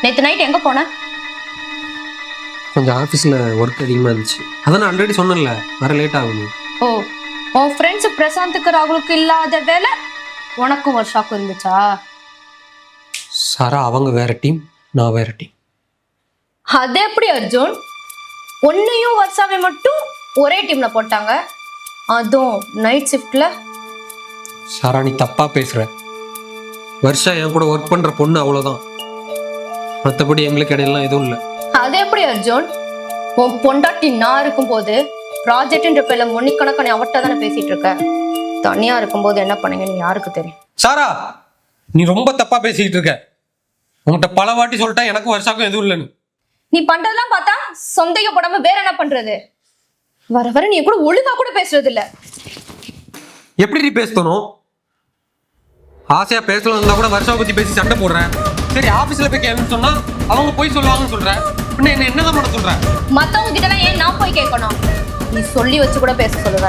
நேற்று நைட் எங்கே போன? கொஞ்சம் ஆஃபீஸில் ஒர்க் அதிகமாக இருந்துச்சு. அதான் நான் ஆல்ரெடி சொன்னேன்ல, வர லேட் ஆகும். ஓ, உன் ஃப்ரெண்ட்ஸு பிரசாந்துக்கு ராகுலுக்கு இல்லாத வேலை உனக்கும் வர்ஷாக்கும் இருந்துச்சா? சாரா அவங்க வேற டீம், நான் வேற டீம். அது எப்படி அர்ஜுன்? உன்னையும் வர்ஷாவை மட்டும் ஒரே டீம்ல போட்டாங்க, அதுவும் நைட் ஷிஃப்ட்ல. சாரா நீ தப்பாக பேசுகிற. வர்ஷா என் கூட ஒர்க் பண்ணுற பொண்ணு, அவ்வளோதான். மற்றபடி எங்களுக்கு இடையெல்லாம் எதுவும் இல்லை. அது எப்படி அர்ஜுன்? உன் பொண்டாட்டி நான் இருக்கும்போது ப்ராஜெக்ட்ன்ற பேர்ல மணிக்கணக்கான அவட்ட தானே பேசிட்டு இருக்க. தனியா இருக்கும்போது என்ன பண்ணீங்கன்னு யாருக்கு தெரியும்? சாரா நீ ரொம்ப தப்பா பேசிக்கிட்டு இருக்க. உன்கிட்ட பல வாட்டி சொல்லிட்டேன் எனக்கும் வருஷாக்கும் எதுவும் இல்லைன்னு. நீ பண்றதெல்லாம் பார்த்தா சொந்தைய போடாம வேற என்ன பண்றது? வர வர நீ கூட ஒழுங்கா கூட பேசுறது இல்ல. எப்படி நீ பேசணும்? ஆசையா பேசலாம் இருந்தா கூட வருஷாவை பத்தி பேசி சண்டை போடுறேன். சரி ஆபீஸ்ல போய் கேட்கணும்னு சொன்னா அவங்க போய் சொல்லுவாங்கன்னு சொல்றேன். பின்ன என்ன என்னதான் பண்ண சொல்ற? மத்தவங்க கிட்ட ஏன் நான் போய் கேட்கணும்? நீ சொல்லி வச்சு கூட பேச சொல்லுவ.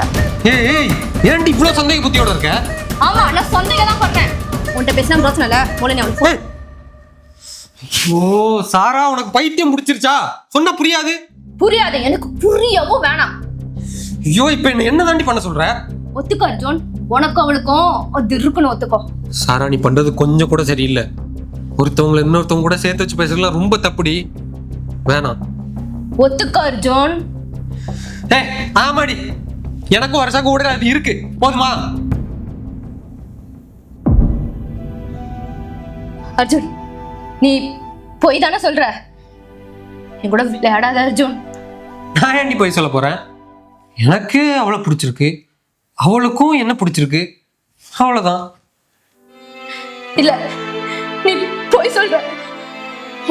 ஏய் ஏன்டி இவ்வளவு சந்தேக புத்தியோட இருக்க? ஆமா, நான் சொந்தங்க தான் பண்றேன். உன்கிட்ட பேசினா பிரச்சனை இல்ல. மொழி அவளுக்கு. ஓ சாரா உனக்கு பைத்தியம் முடிச்சிருச்சா? சொன்னா புரியாது. புரியாது, எனக்கு புரியவும் வேணாம். ஐயோ இப்ப என்ன தாண்டி பண்ண சொல்ற? ஒத்துக்கோ அர்ஜுன், உனக்கும் அவளுக்கும் அது இருக்குன்னு ஒத்துக்கோ. சாரா நீ பண்றது கொஞ்சம் கூட சரியில்லை. ஒருத்தவங்களை இன்னொருத்தவங்க கூட சேர்த்து வச்சு பேசுறதுலாம் ரொம்ப தப்புடி. வேணாம். ஒத்துக்கோ அர்ஜுன். ஆமாடி, எனக்கும் வருஷம் கூட அது இருக்கு. போதுமா? அர்ஜுன் நீ போய் தானே சொல்ற. என் கூட விளையாடாத அர்ஜுன். நான் ஏன் நீ போய் சொல்ல போறேன்? எனக்கு அவளை பிடிச்சிருக்கு, அவளுக்கும் என்ன பிடிச்சிருக்கு, அவ்வளவுதான். இல்ல நீ போய் சொல்ற.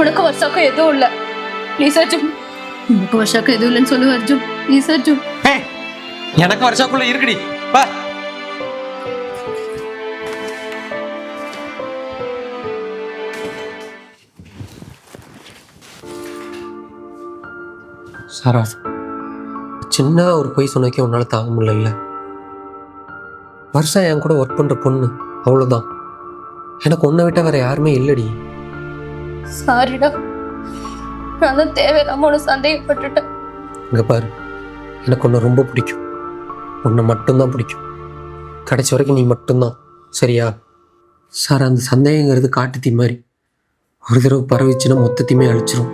உனக்கு வருஷாக்கும் எதுவும் இல்ல. ப்ளீஸ் அர்ஜுன், உனக்கு வருஷாக்கும் எதுவும் இல்லைன்னு சொல்லு அர்ஜுன். ப்ளீஸ் அர்ஜுன். எனக்கு வருஷாக்குள்ள இருக்குடி. வா. சாரா சின்ன ஒரு பொய் சொன்னக்கே உன்னால தாங்க முடியல. வருஷம் என் கூட ஒர்க் பண்ற பொண்ணு, அவ்வளவுதான். எனக்கு உன்னை விட்ட வேற யாருமே இல்லடி. சாரிடா, நான் தான் தேவையில்லாம உன்னை சந்தேகப்பட்டுட்டேன். இங்க பாரு, எனக்கு உன்னை ரொம்ப பிடிக்கும். உன்னை மட்டும்தான் பிடிக்கும். கடைசி வரைக்கும் நீ மட்டும்தான், சரியா? சார் அந்த சந்தேகங்கிறது காட்டுத்தீ மாதிரி ஒரு தடவை பரவிச்சுன்னா மொத்தத்தையுமே அழிச்சிரும்.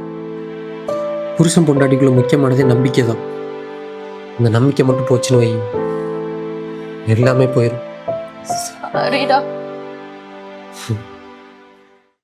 புருஷன் பொண்டாட்டிக்குள்ள முக்கியமானதே நம்பிக்கை தான். அந்த நம்பிக்கை மட்டும் போச்சுன்னு வை, எல்லாமே போயிடும். சாரிடா.